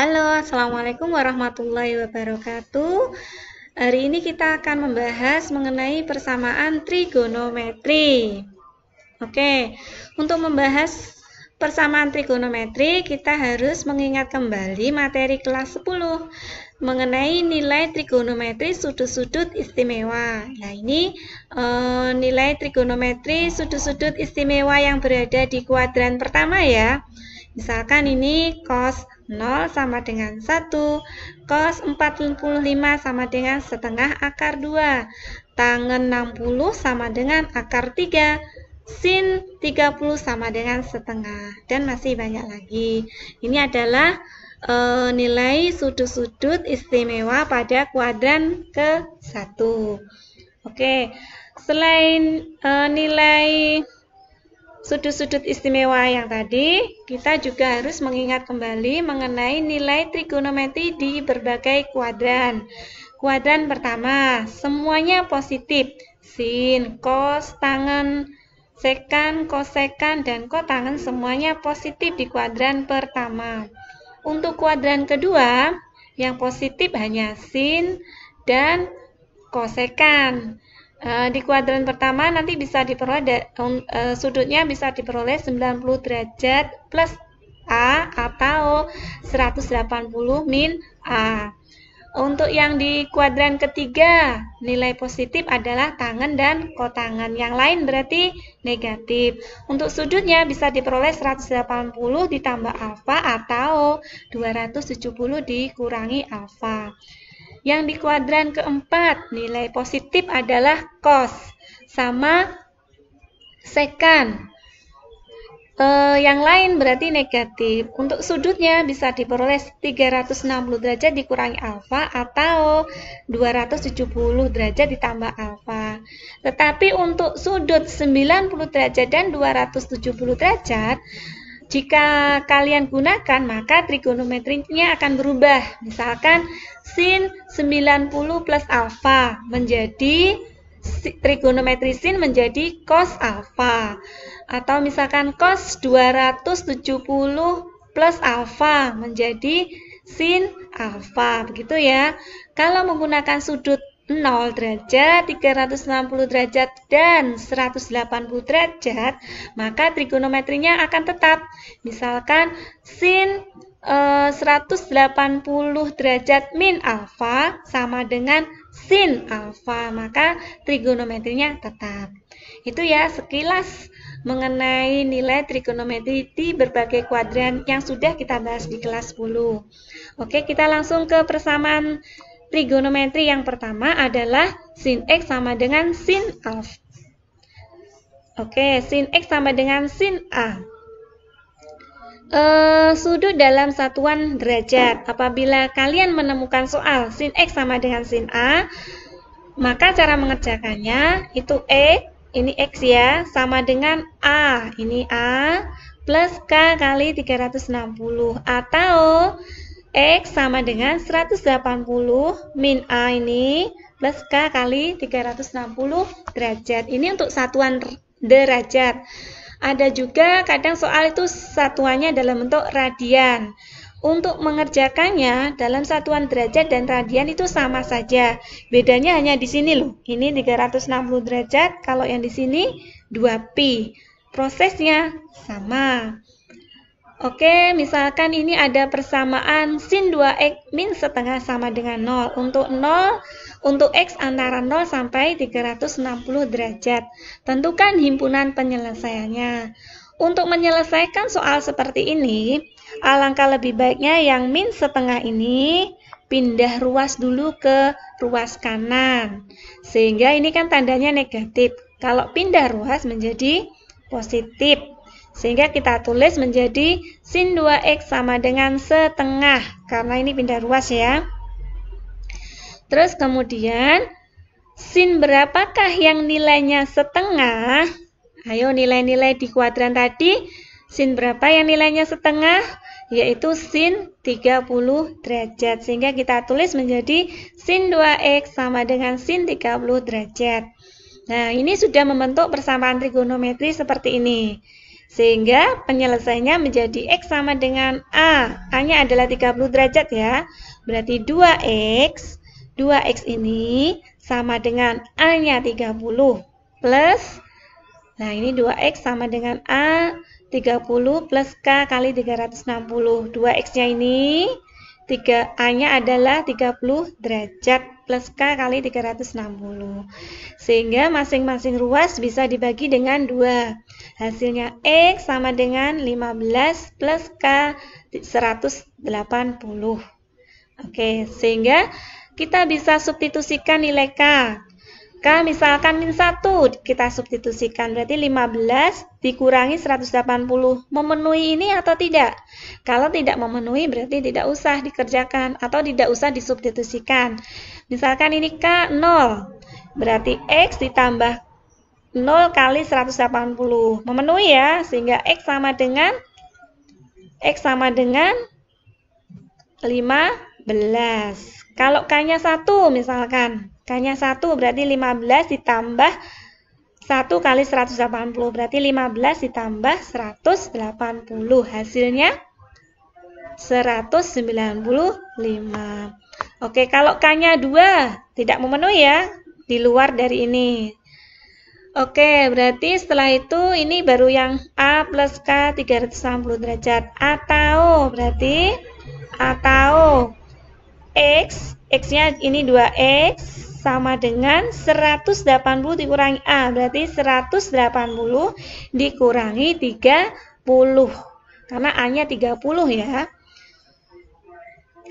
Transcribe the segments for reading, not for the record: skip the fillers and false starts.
Halo, Assalamualaikum warahmatullahi wabarakatuh. Hari ini kita akan membahas mengenai persamaan trigonometri. Oke, untuk membahas persamaan trigonometri, kita harus mengingat kembali materi kelas 10 mengenai nilai trigonometri sudut-sudut istimewa. Nah, ini nilai trigonometri sudut-sudut istimewa yang berada di kuadran pertama ya. Misalkan ini cos 0 sama dengan 1, cos 45 sama dengan setengah akar 2, tangen 60 sama dengan akar 3, sin 30 sama dengan setengah, dan masih banyak lagi. Ini adalah nilai sudut-sudut istimewa pada kuadran ke-1. Oke, selain nilai sudut-sudut istimewa yang tadi, kita juga harus mengingat kembali mengenai nilai trigonometri di berbagai kuadran. Kuadran pertama, semuanya positif. Sin, cos, tangen, sekan, kosekan, dan kotangen semuanya positif di kuadran pertama. Untuk kuadran kedua, yang positif hanya sin dan kosekan. Di kuadran pertama nanti bisa diperoleh sudutnya bisa diperoleh 90 derajat plus A atau 180 min A. Untuk yang di kuadran ketiga, nilai positif adalah tangen dan kotangen. Yang lain berarti negatif. Untuk sudutnya bisa diperoleh 180 ditambah alfa atau 270 dikurangi alfa. Yang di kuadran keempat, nilai positif adalah cos sama sekan. Yang lain berarti negatif. Untuk sudutnya bisa diperoleh 360 derajat dikurangi alfa atau 270 derajat ditambah alfa. Tetapi untuk sudut 90 derajat dan 270 derajat, jika kalian gunakan, maka trigonometrinya akan berubah. Misalkan sin 90 plus alfa menjadi trigonometri sin menjadi cos alfa. Atau misalkan cos 270 plus alfa menjadi sin alfa. Begitu ya. Kalau menggunakan sudut 0 derajat, 360 derajat, dan 180 derajat, maka trigonometrinya akan tetap. Misalkan sin 180 derajat min alfa sama dengan sin alfa, maka trigonometrinya tetap. Itu ya sekilas mengenai nilai trigonometri di berbagai kuadran yang sudah kita bahas di kelas 10. Oke, kita langsung ke persamaan trigonometri yang pertama adalah sin X sama dengan sin alfa. Oke, sin X sama dengan sin A. Sudut dalam satuan derajat. Apabila kalian menemukan soal sin X sama dengan sin A, maka cara mengerjakannya itu ini X ya, sama dengan A, ini A, plus K kali 360, atau X sama dengan 180 min A ini plus K kali 360 derajat. Ini untuk satuan derajat. Ada juga kadang soal itu satuannya dalam bentuk radian. Untuk mengerjakannya dalam satuan derajat dan radian itu sama saja. Bedanya hanya di sini loh. Ini 360 derajat, kalau yang di sini 2pi. Prosesnya sama. Oke, misalkan ini ada persamaan sin 2x min setengah sama dengan 0. Untuk x antara 0 sampai 360 derajat. Tentukan himpunan penyelesaiannya. Untuk menyelesaikan soal seperti ini, alangkah lebih baiknya yang min setengah ini pindah ruas dulu ke ruas kanan. Sehingga ini kan tandanya negatif. Kalau pindah ruas menjadi positif. Sehingga kita tulis menjadi sin 2x sama dengan setengah. Karena ini pindah ruas ya. Terus kemudian, sin berapakah yang nilainya setengah? Ayo nilai-nilai di kuadran tadi. Sin berapa yang nilainya setengah? Yaitu sin 30 derajat. Sehingga kita tulis menjadi sin 2x sama dengan sin 30 derajat. Nah, ini sudah membentuk persamaan trigonometri seperti ini. Sehingga penyelesaiannya menjadi X sama dengan A. A-nya adalah 30 derajat ya. Berarti 2X. 2X ini sama dengan A-nya 30 plus, nah ini 2X sama dengan A 30 plus K kali 360. 2X-nya ini, A-nya adalah 30 derajat plus K kali 360. Sehingga masing-masing ruas bisa dibagi dengan 2. Hasilnya X sama dengan 15 plus K 180. Oke, sehingga kita bisa substitusikan nilai K. K misalkan min 1, kita substitusikan. Berarti 15 dikurangi 180. Memenuhi ini atau tidak? Kalau tidak memenuhi berarti tidak usah dikerjakan atau tidak usah disubstitusikan. Misalkan ini K 0. Berarti X ditambah 0 kali 180. Memenuhi ya, sehingga X sama dengan 15. Kalau K-nya 1 misalkan, K-nya 1 berarti 15 ditambah 1 kali 180. Berarti 15 ditambah 180. Hasilnya 195. Oke, kalau K-nya 2 tidak memenuhi ya, di luar dari ini. Oke, berarti setelah itu ini baru yang A plus K 360 derajat. Atau X-nya ini 2X sama dengan 180 dikurangi A. Berarti 180 dikurangi 30. Karena A-nya 30 ya.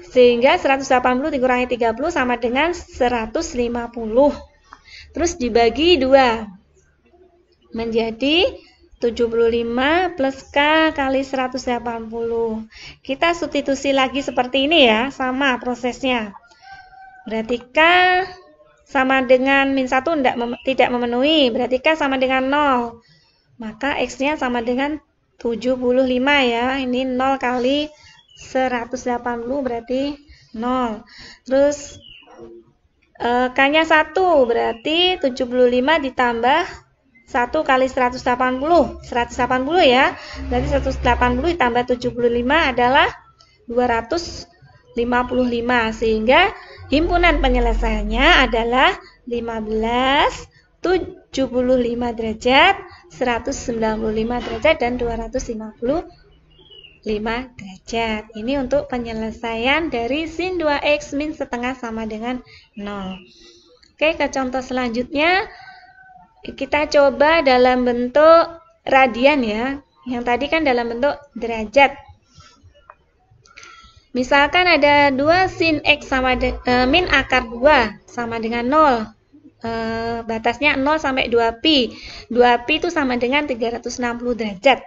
Sehingga 180 dikurangi 30 sama dengan 150. Terus dibagi 2. Menjadi 75 plus K kali 180. Kita substitusi lagi seperti ini ya, sama prosesnya. Berarti K sama dengan min 1 tidak memenuhi, berarti K sama dengan 0. Maka X-nya sama dengan 75 ya, ini 0 kali 180 berarti 0. Terus K-nya 1 berarti 75 ditambah 1 kali 180 ya, berarti 180 ditambah 75 adalah 255, sehingga himpunan penyelesaiannya adalah 15, 75 derajat, 195 derajat, dan 255 derajat. Ini untuk penyelesaian dari sin 2X min setengah sama dengan 0. Oke, ke contoh selanjutnya. Kita coba dalam bentuk radian ya. Yang tadi kan dalam bentuk derajat. Misalkan ada 2 sin X sama min akar 2 sama dengan 0. Batasnya 0 sampai 2pi. 2pi itu sama dengan 360 derajat.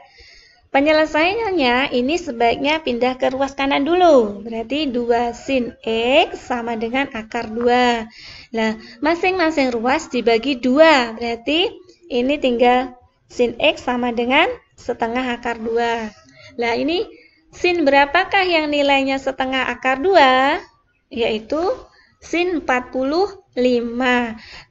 Penyelesaiannya ini sebaiknya pindah ke ruas kanan dulu. Berarti 2 sin X sama dengan akar 2. Nah, masing-masing ruas dibagi 2. Berarti ini tinggal sin X sama dengan setengah akar 2. Nah, ini sin berapakah yang nilainya setengah akar 2? Yaitu sin 45.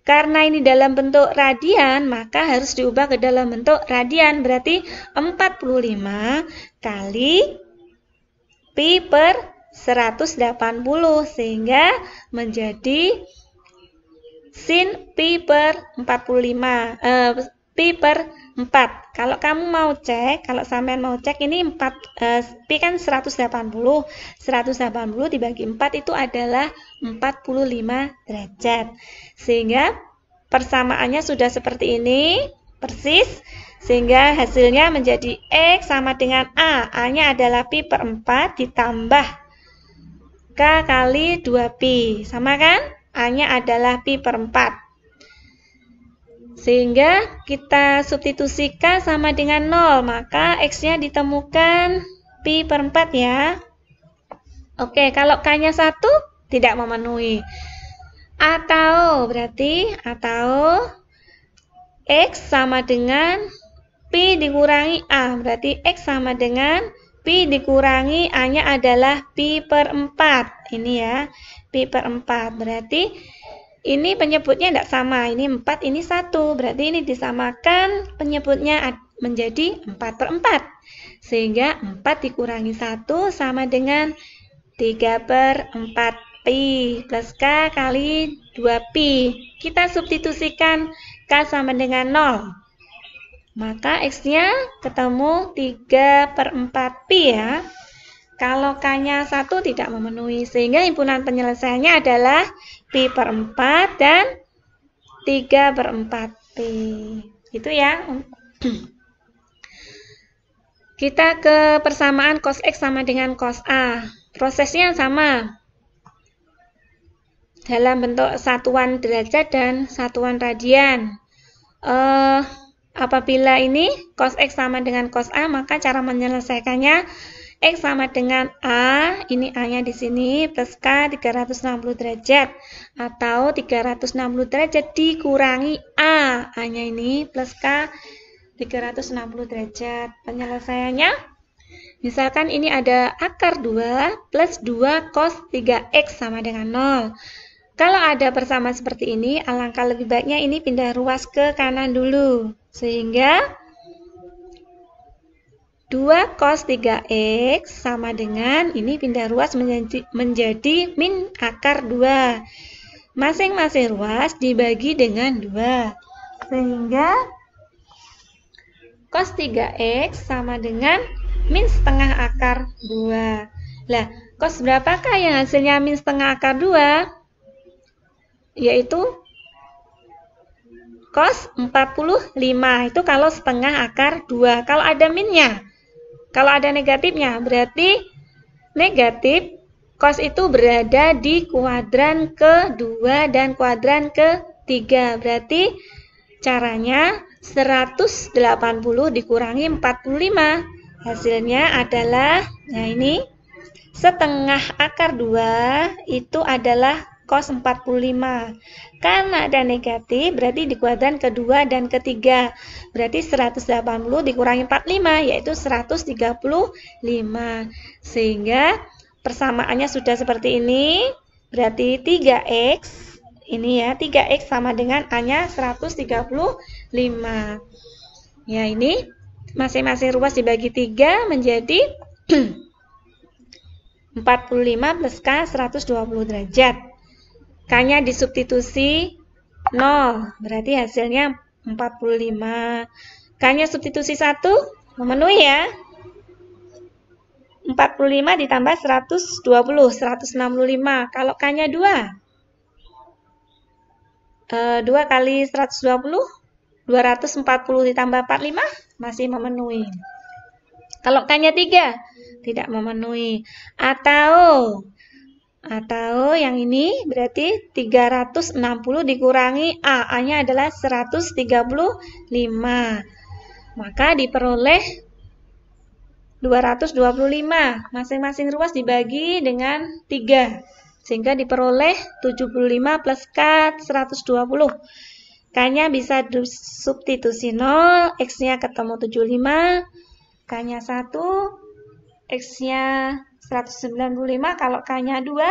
Karena ini dalam bentuk radian, maka harus diubah ke dalam bentuk radian. Berarti 45 kali pi per 180. Sehingga menjadi sin pi per 45. Pi per 4. Kalau kamu mau cek, kalau sampean mau cek ini 4 pi kan 180. 180 dibagi 4 itu adalah 45 derajat. Sehingga persamaannya sudah seperti ini, persis. Sehingga hasilnya menjadi X sama dengan A. A-nya adalah pi per 4 ditambah K kali 2pi. Sama kan? A-nya adalah pi per 4. Sehingga kita substitusikan sama dengan 0, maka X-nya ditemukan pi per 4 ya. Oke, kalau K-nya 1 tidak memenuhi. Atau X sama dengan pi dikurangi A. Berarti X sama dengan pi dikurangi A-nya adalah pi per 4. Ini ya, pi per 4. Berarti ini penyebutnya tidak sama, ini 4, ini 1. Berarti ini disamakan penyebutnya menjadi 4/4. Sehingga 4 dikurangi 1 sama dengan 3/4 pi plus K kali 2pi. Kita substitusikan K sama dengan 0. Maka X-nya ketemu 3/4 pi ya. Kalau K-nya 1 tidak memenuhi, sehingga himpunan penyelesaiannya adalah pi per 4 dan 3/4 pi. Itu ya. Kita ke persamaan cos X sama dengan cos A. Prosesnya sama. Dalam bentuk satuan derajat dan satuan radian. Apabila ini cos X sama dengan cos A, maka cara menyelesaikannya X sama dengan A, ini A-nya di sini, plus K 360 derajat. Atau 360 derajat dikurangi A. A-nya ini plus K 360 derajat. Penyelesaiannya, misalkan ini ada akar 2 plus 2 cos 3X sama dengan 0. Kalau ada persamaan seperti ini, alangkah lebih baiknya ini pindah ruas ke kanan dulu. Sehingga 2 cos 3X sama dengan, ini pindah ruas menjadi min akar 2. Masing-masing ruas dibagi dengan 2. Sehingga cos 3X sama dengan min setengah akar 2. Lah, cos berapakah yang hasilnya min setengah akar 2? Yaitu cos 45. Itu kalau setengah akar 2. Kalau ada minnya. Kalau ada negatifnya, berarti negatif cos itu berada di kuadran ke-2 dan kuadran ke-3. Berarti caranya 180 dikurangi 45. Hasilnya adalah, nah ini, setengah akar 2 itu adalah cos 45. Karena ada negatif, berarti di kuadran kedua dan ketiga. Berarti 180 dikurangi 45, yaitu 135. Sehingga persamaannya sudah seperti ini. Berarti 3X, ini ya, 3X sama dengan A-nya 135. Ya, ini masing-masing ruas dibagi 3 menjadi 45 plus K 120 derajat. K-nya disubstitusi 0, berarti hasilnya 45. K-nya substitusi 1, memenuhi ya. 45 ditambah 120, 165. Kalau K-nya 2, 2 kali 120, 240 ditambah 45, masih memenuhi. Kalau K-nya 3, tidak memenuhi. Atau yang ini berarti 360 dikurangi A. A-nya adalah 135. Maka diperoleh 225. Masing-masing ruas dibagi dengan 3. Sehingga diperoleh 75 plus K 120. K-nya bisa substitusi 0. X-nya ketemu 75. K-nya 1. X-nya 195, kalau K-nya 2,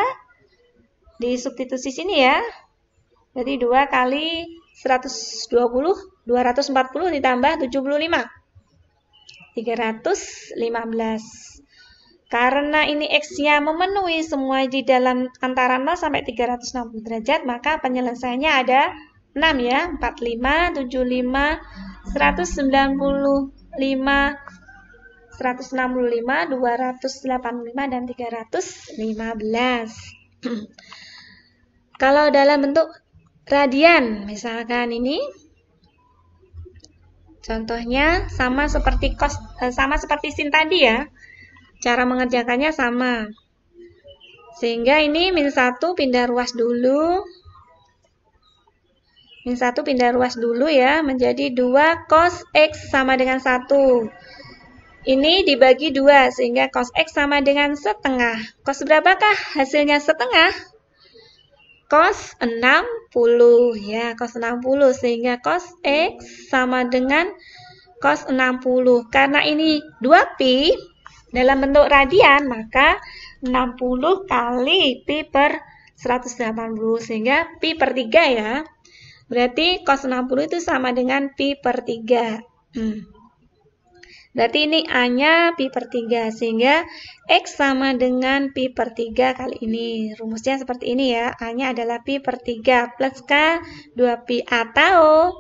disubstitusi sini ya. Jadi 2 kali 120, 240 ditambah 75, 315. Karena ini X-nya memenuhi semua di dalam antara 0 sampai 360 derajat, maka penyelesaiannya ada 6 ya. 45, 75, 195, 165, 285, dan 315. Kalau dalam bentuk radian, misalkan ini, contohnya sama seperti sin tadi ya. Cara mengerjakannya sama. Sehingga ini min 1 pindah ruas dulu. Min 1 pindah ruas dulu ya, menjadi 2 cos X sama dengan 1. Ini dibagi 2, sehingga cos X sama dengan setengah. Cos berapakah hasilnya setengah? Cos 60, ya, cos 60. Sehingga cos X sama dengan cos 60. Karena ini 2pi dalam bentuk radian, maka 60 kali pi per 180. Sehingga pi per 3 ya. Berarti cos 60 itu sama dengan pi per 3. Berarti ini A-nya pi per 3, sehingga X sama dengan pi per 3 kali ini. Rumusnya seperti ini ya, A-nya adalah pi per 3 plus K 2pi, atau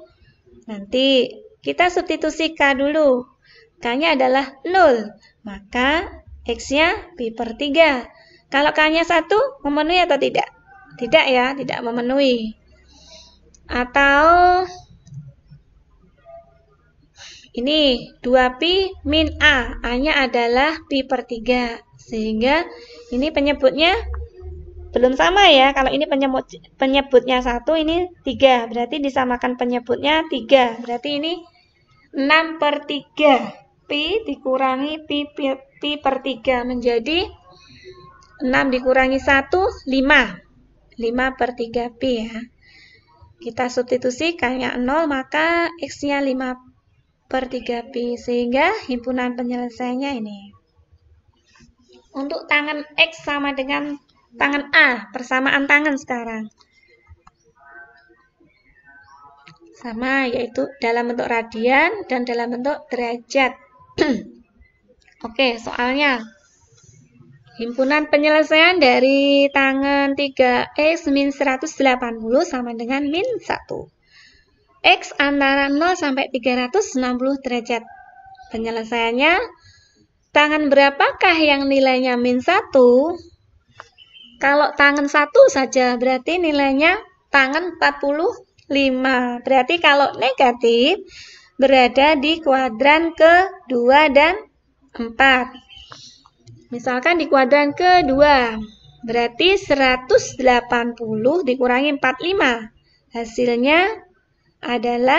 nanti kita substitusi K dulu. K-nya adalah 0, maka X-nya pi per 3. Kalau K-nya 1, memenuhi atau tidak? Tidak ya, tidak memenuhi. Atau ini 2pi min A, A-nya adalah pi per 3, sehingga ini penyebutnya belum sama ya. Kalau ini penyebutnya 1, ini 3, berarti disamakan penyebutnya 3, berarti ini 6 per 3, pi dikurangi pi per 3, menjadi 6 dikurangi 1, 5, 5 per 3 pi ya. Kita substitusi K-nya 0, maka X-nya 5 per 3pi, sehingga himpunan penyelesaiannya ini. Untuk tangan X sama dengan tangan A, persamaan tangan sekarang. Sama, yaitu dalam bentuk radian dan dalam bentuk derajat. Oke, soalnya. Himpunan penyelesaian dari tangan 3X min 180 sama dengan min 1. X antara 0 sampai 360 derajat. Penyelesaiannya, tangan berapakah yang nilainya min 1? Kalau tangan 1 saja, berarti nilainya tangan 45. Berarti kalau negatif, berada di kuadran ke-2 dan 4. Misalkan di kuadran ke-2, berarti 180 dikurangi 45. Hasilnya adalah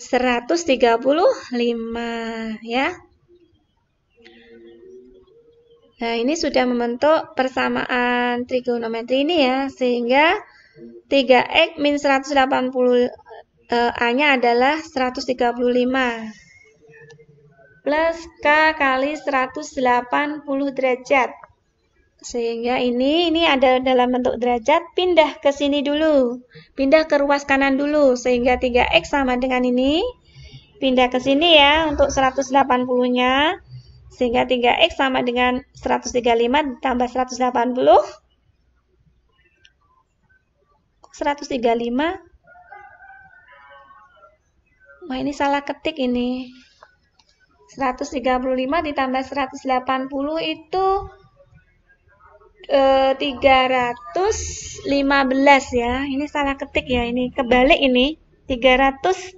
135 ya. Nah, ini sudah membentuk persamaan trigonometri ini ya, sehingga 3x min 180 A-nya adalah 135 plus K kali 180 derajat. Sehingga ini ada dalam bentuk derajat, pindah ke sini dulu. Pindah ke ruas kanan dulu, sehingga 3x sama dengan ini. Pindah ke sini ya, untuk 180-nya. Sehingga 3x sama dengan 135 ditambah 180. 135. Wah, ini salah ketik ini. 135 ditambah 180 itu 315 ya. Ini salah ketik ya, ini kebalik ini. 315.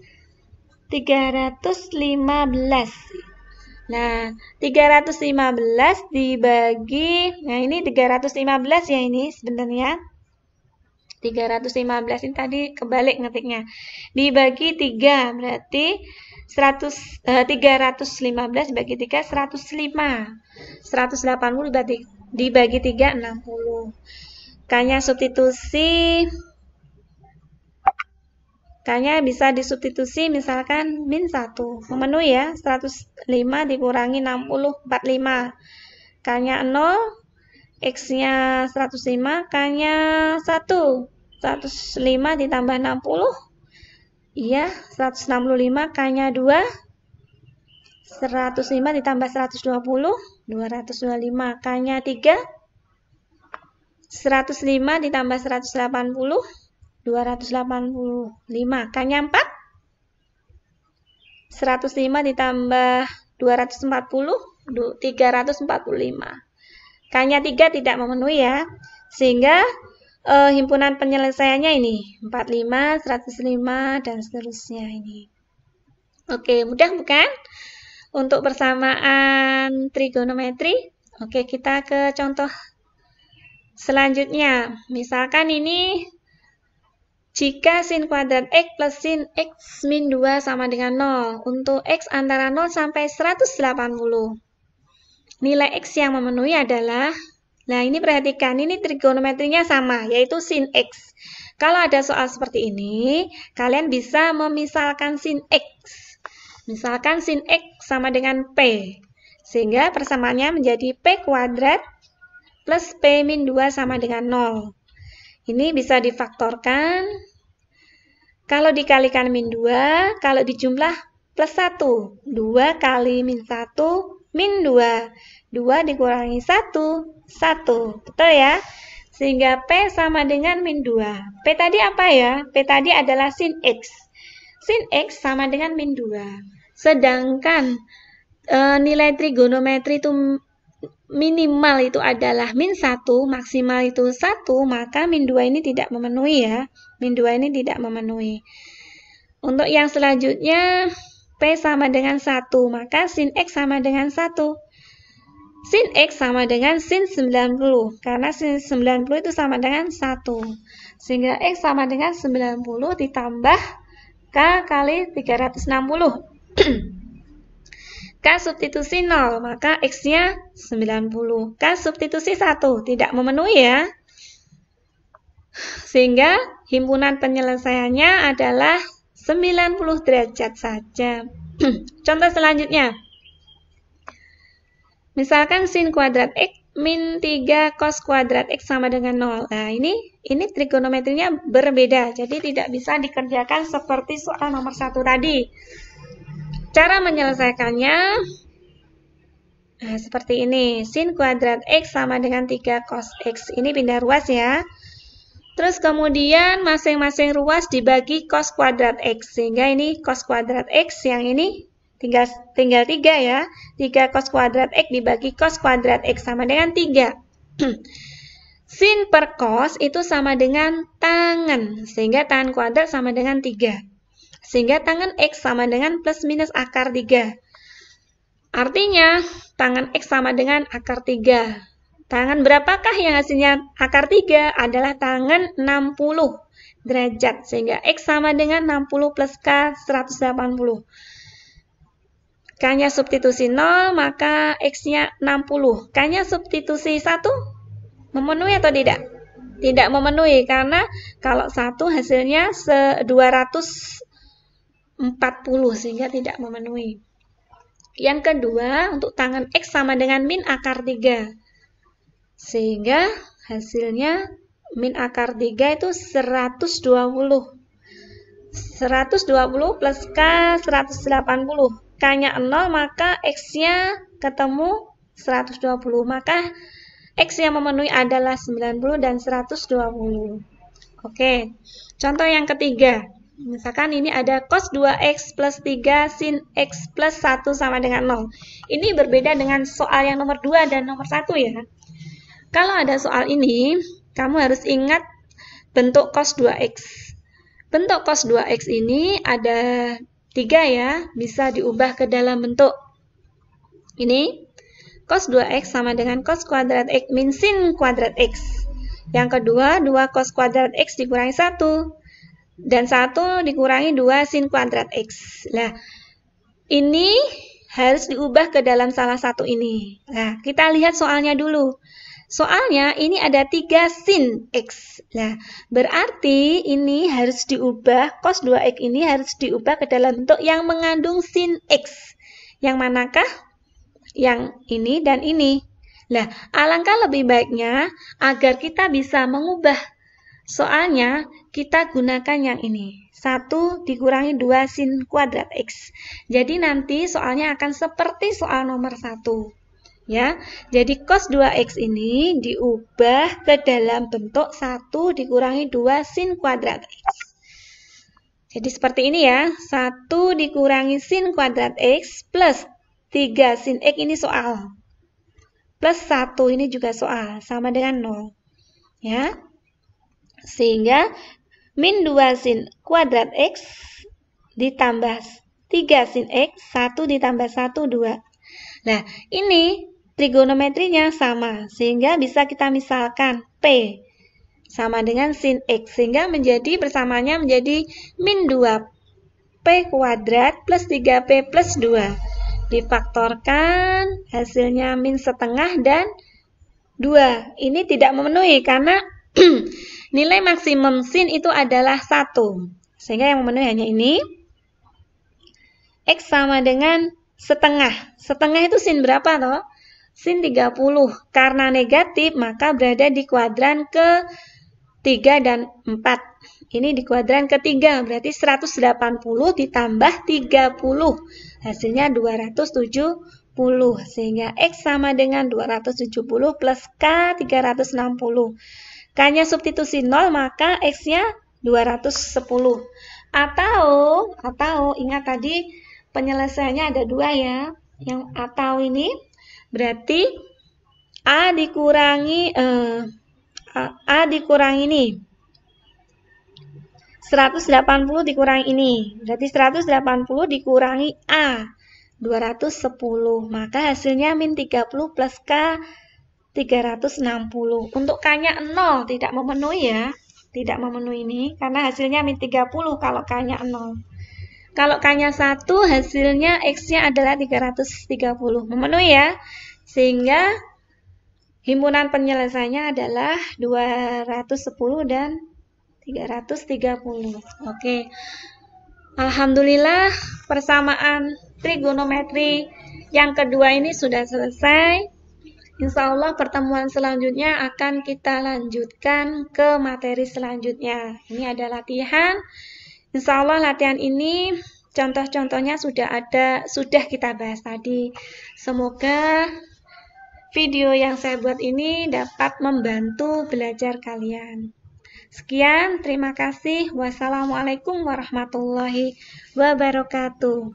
Nah, 315 dibagi, nah ini 315 ya ini sebenarnya. 315 ini tadi kebalik ngetiknya. Dibagi 3 berarti 315 dibagi 3 105. 180 berarti dibagi 3, 60. K-nya substitusi. K-nya bisa disubstitusi misalkan min 1. Memenuhi ya. 105 dikurangi 60, 45. K-nya 0. X-nya 105. K-nya 1. 105 ditambah 60. Iya, 165. K-nya 2. 105 ditambah 120. 225. K-nya 3. 105 ditambah 180. 285. K-nya 4. 105 ditambah 240. 345. K-nya 3 tidak memenuhi ya. Sehingga himpunan penyelesaiannya ini 45, 105, dan seterusnya ini. Oke, mudah bukan? Untuk persamaan trigonometri. Oke, kita ke contoh selanjutnya. Misalkan ini jika sin kuadrat X plus sin X min 2 sama dengan 0. Untuk X antara 0 sampai 180. Nilai X yang memenuhi adalah, nah ini perhatikan, ini trigonometrinya sama, yaitu sin X. Kalau ada soal seperti ini, kalian bisa memisalkan sin X. Misalkan sin X sama dengan P. Sehingga persamaannya menjadi P kuadrat plus P min 2 sama dengan 0. Ini bisa difaktorkan. Kalau dikalikan min 2, kalau dijumlah plus 1. 2 kali min 1 min 2. 2 dikurangi 1, 1. Betul ya? Sehingga P sama dengan min 2. P tadi apa ya? P tadi adalah sin X. Sin X sama dengan min 2. Sedangkan nilai trigonometri itu minimal itu adalah min 1, maksimal itu 1, maka min 2 ini tidak memenuhi ya. Min 2 ini tidak memenuhi. Untuk yang selanjutnya, P sama dengan 1, maka sin X sama dengan 1. Sin X sama dengan sin 90, karena sin 90 itu sama dengan 1. Sehingga X sama dengan 90 ditambah K kali 360. K substitusi 0, maka X-nya 90. K substitusi 1, tidak memenuhi ya. Sehingga himpunan penyelesaiannya adalah 90 derajat saja. Contoh selanjutnya. Misalkan sin kuadrat X min 3 cos kuadrat X sama dengan 0. Nah, ini trigonometrinya berbeda, jadi tidak bisa dikerjakan seperti soal nomor 1 tadi. Cara menyelesaikannya seperti ini. Sin kuadrat X sama dengan 3 cos X. Ini pindah ruas ya. Terus kemudian masing-masing ruas dibagi cos kuadrat X. Sehingga ini cos kuadrat X, yang ini tinggal 3 ya. 3 cos kuadrat X dibagi cos kuadrat X sama dengan 3. Sin per cos itu sama dengan tangen. Sehingga tangen kuadrat sama dengan 3. Sehingga tangen X sama dengan plus minus akar 3. Artinya, tangen X sama dengan akar 3. Tangen berapakah yang hasilnya akar 3? Adalah tangen 60 derajat. Sehingga X sama dengan 60 plus K 180. K-nya substitusi 0, maka X-nya 60. K-nya substitusi 1, memenuhi atau tidak? Tidak memenuhi, karena kalau 1 hasilnya 240, sehingga tidak memenuhi. Yang kedua, untuk tangen X sama dengan min akar 3. Sehingga hasilnya min akar 3 itu 120. 120 plus K 180. K-nya 0, maka X-nya ketemu 120. Maka X yang memenuhi adalah 90 dan 120. Oke, contoh yang ketiga. Misalkan ini ada cos 2X plus 3 sin X plus 1 sama dengan 0. Ini berbeda dengan soal yang nomor 2 dan nomor 1 ya. Kalau ada soal ini, kamu harus ingat bentuk cos 2X. Bentuk cos 2X ini ada 3 ya, bisa diubah ke dalam bentuk ini. Cos 2X sama dengan cos kuadrat X min sin kuadrat X. Yang kedua, 2 cos kuadrat X dikurangi 1. Dan 1 dikurangi 2 sin kuadrat X. Nah, ini harus diubah ke dalam salah satu ini. Nah, kita lihat soalnya dulu. Soalnya ini ada 3 sin X. Nah, berarti ini harus diubah, cos 2X ini harus diubah ke dalam bentuk yang mengandung sin X. Yang manakah? Yang ini dan ini. Nah, alangkah lebih baiknya agar kita bisa mengubah soalnya, kita gunakan yang ini. 1 dikurangi 2 sin kuadrat X. Jadi nanti soalnya akan seperti soal nomor 1. Ya, jadi cos 2X ini diubah ke dalam bentuk 1 dikurangi 2 sin kuadrat X. Jadi seperti ini ya. 1 dikurangi sin kuadrat X plus 3 sin X ini soal. Plus 1 ini juga soal. Sama dengan 0. Ya. Sehingga min 2 sin kuadrat X ditambah 3 sin X, 1 ditambah 1, 2. Nah, ini trigonometrinya sama, sehingga bisa kita misalkan P sama dengan sin X, sehingga bersamanya menjadi min 2P kuadrat plus 3P plus 2. Difaktorkan, hasilnya min setengah dan 2. Ini tidak memenuhi, karena nilai maksimum sin itu adalah 1. Sehingga yang memenuhi hanya ini. X sama dengan setengah. Setengah itu sin berapa toh? Sin 30. Karena negatif, maka berada di kuadran ke 3 dan 4. Ini di kuadran ketiga, berarti 180 ditambah 30. Hasilnya 270. Sehingga X sama dengan 270 plus K 360. K-nya substitusi 0, maka X-nya 210. Atau ingat tadi penyelesaiannya ada dua ya. Yang atau ini berarti A dikurangi ini. 180 dikurangi ini. Berarti 180 dikurangi A. 210. Maka hasilnya min 30 plus K 360. Untuk K-nya 0, tidak memenuhi ya. Tidak memenuhi ini, karena hasilnya min 30 kalau K-nya 0. Kalau K-nya 1, hasilnya X-nya adalah 330. Memenuhi ya. Sehingga himpunan penyelesaiannya adalah 210 dan 330. Oke. Alhamdulillah, persamaan trigonometri yang kedua ini sudah selesai. Insya Allah pertemuan selanjutnya akan kita lanjutkan ke materi selanjutnya. Ini ada latihan. Insya Allah latihan ini contoh-contohnya sudah kita bahas tadi. Semoga video yang saya buat ini dapat membantu belajar kalian. Sekian, terima kasih. Wassalamualaikum warahmatullahi wabarakatuh.